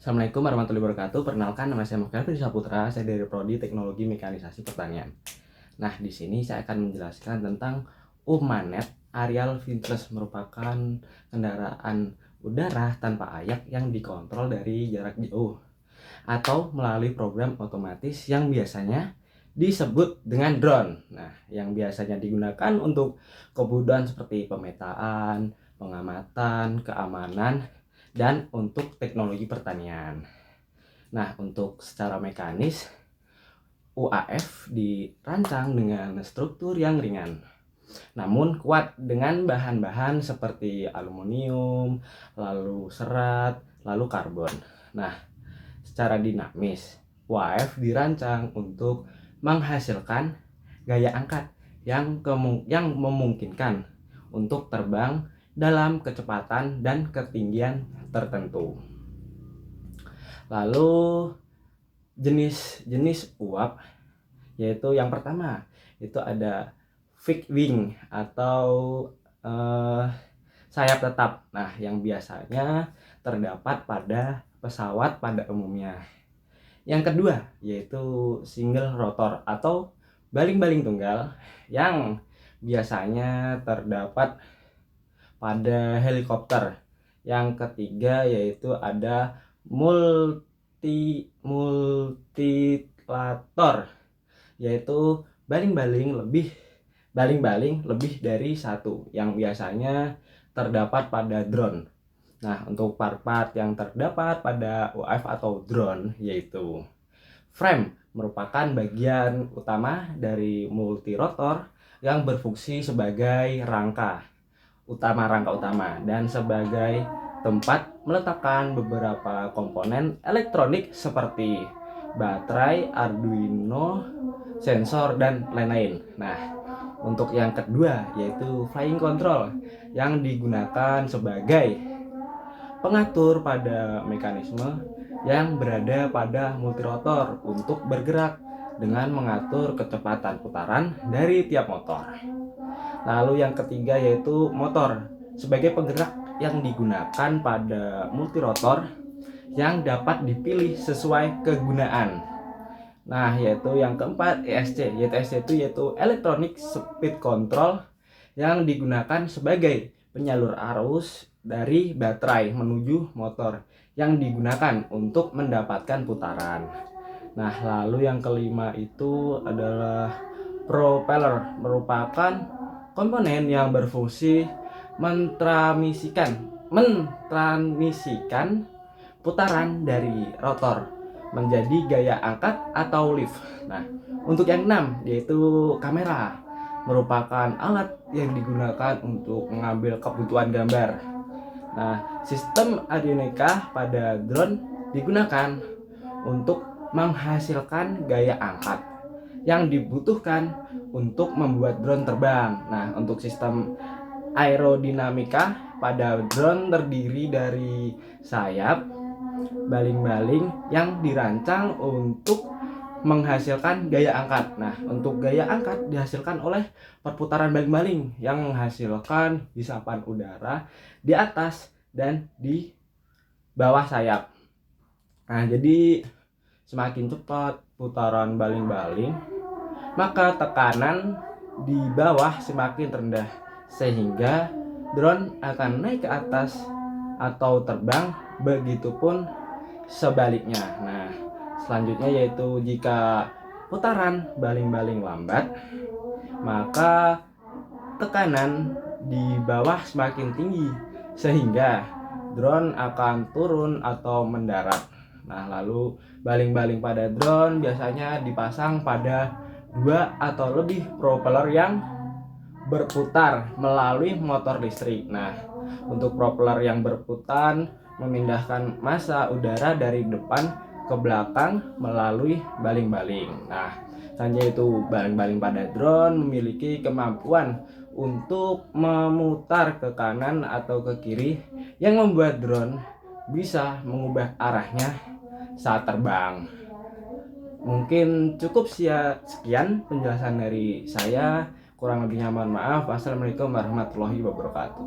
Assalamualaikum warahmatullahi wabarakatuh. Perkenalkan, nama saya Mukhtar Saputra. Saya dari Prodi Teknologi Mekanisasi Pertanian. Nah, di sini saya akan menjelaskan tentang Umanet Aerial Windlass, merupakan kendaraan udara tanpa ayak yang dikontrol dari jarak jauh atau melalui program otomatis yang biasanya disebut dengan drone. Nah, yang biasanya digunakan untuk kebutuhan seperti pemetaan, pengamatan, keamanan, dan untuk teknologi pertanian. Nah, untuk secara mekanis, UAV dirancang dengan struktur yang ringan, namun kuat dengan bahan-bahan seperti aluminium, lalu serat, lalu karbon. Nah, secara dinamis, UAV dirancang untuk menghasilkan gaya angkat yang memungkinkan untuk terbang dalam kecepatan dan ketinggian tertentu. Lalu jenis-jenis uap, yaitu yang pertama itu ada fixed wing atau sayap tetap. Nah, yang biasanya terdapat pada pesawat pada umumnya. Yang kedua yaitu single rotor atau baling-baling tunggal yang biasanya terdapat pada helikopter. Yang ketiga yaitu ada multilator, yaitu baling-baling lebih dari satu yang biasanya terdapat pada drone. Nah, untuk part-part yang terdapat pada UAV atau drone yaitu frame, merupakan bagian utama dari multirotor yang berfungsi sebagai rangka utama dan sebagai tempat meletakkan beberapa komponen elektronik seperti baterai, Arduino, sensor, dan lain-lain. Nah, untuk yang kedua yaitu flying control yang digunakan sebagai pengatur pada mekanisme yang berada pada multirotor untuk bergerak dengan mengatur kecepatan putaran dari tiap motor. Lalu yang ketiga yaitu motor sebagai penggerak yang digunakan pada multirotor yang dapat dipilih sesuai kegunaan. Nah, yaitu yang keempat ESC, yaitu Electronic Speed Control yang digunakan sebagai penyalur arus dari baterai menuju motor yang digunakan untuk mendapatkan putaran. Nah, lalu yang kelima itu adalah propeller, merupakan komponen yang berfungsi mentransmisikan putaran dari rotor menjadi gaya angkat atau lift. Nah, untuk yang enam yaitu kamera, merupakan alat yang digunakan untuk mengambil kebutuhan gambar. Nah, sistem avionika pada drone digunakan untuk menghasilkan gaya angkat yang dibutuhkan untuk membuat drone terbang. Nah, untuk sistem aerodinamika pada drone terdiri dari sayap, baling-baling yang dirancang untuk menghasilkan gaya angkat. Nah, untuk gaya angkat dihasilkan oleh perputaran baling-baling yang menghasilkan hisapan udara di atas dan di bawah sayap. Nah, jadi semakin cepat putaran baling-baling, maka tekanan di bawah semakin rendah, sehingga drone akan naik ke atas atau terbang, begitupun sebaliknya. Nah, selanjutnya yaitu jika putaran baling-baling lambat, maka tekanan di bawah semakin tinggi sehingga drone akan turun atau mendarat. Nah, lalu baling-baling pada drone biasanya dipasang pada dua atau lebih propeller yang berputar melalui motor listrik. Nah, untuk propeller yang berputar memindahkan massa udara dari depan ke belakang melalui baling-baling. Nah, selanjutnya itu baling-baling pada drone memiliki kemampuan untuk memutar ke kanan atau ke kiri yang membuat drone bisa mengubah arahnya saat terbang. Mungkin cukup sekian penjelasan dari saya. Kurang lebihnya mohon maaf. Wassalamualaikum warahmatullahi wabarakatuh.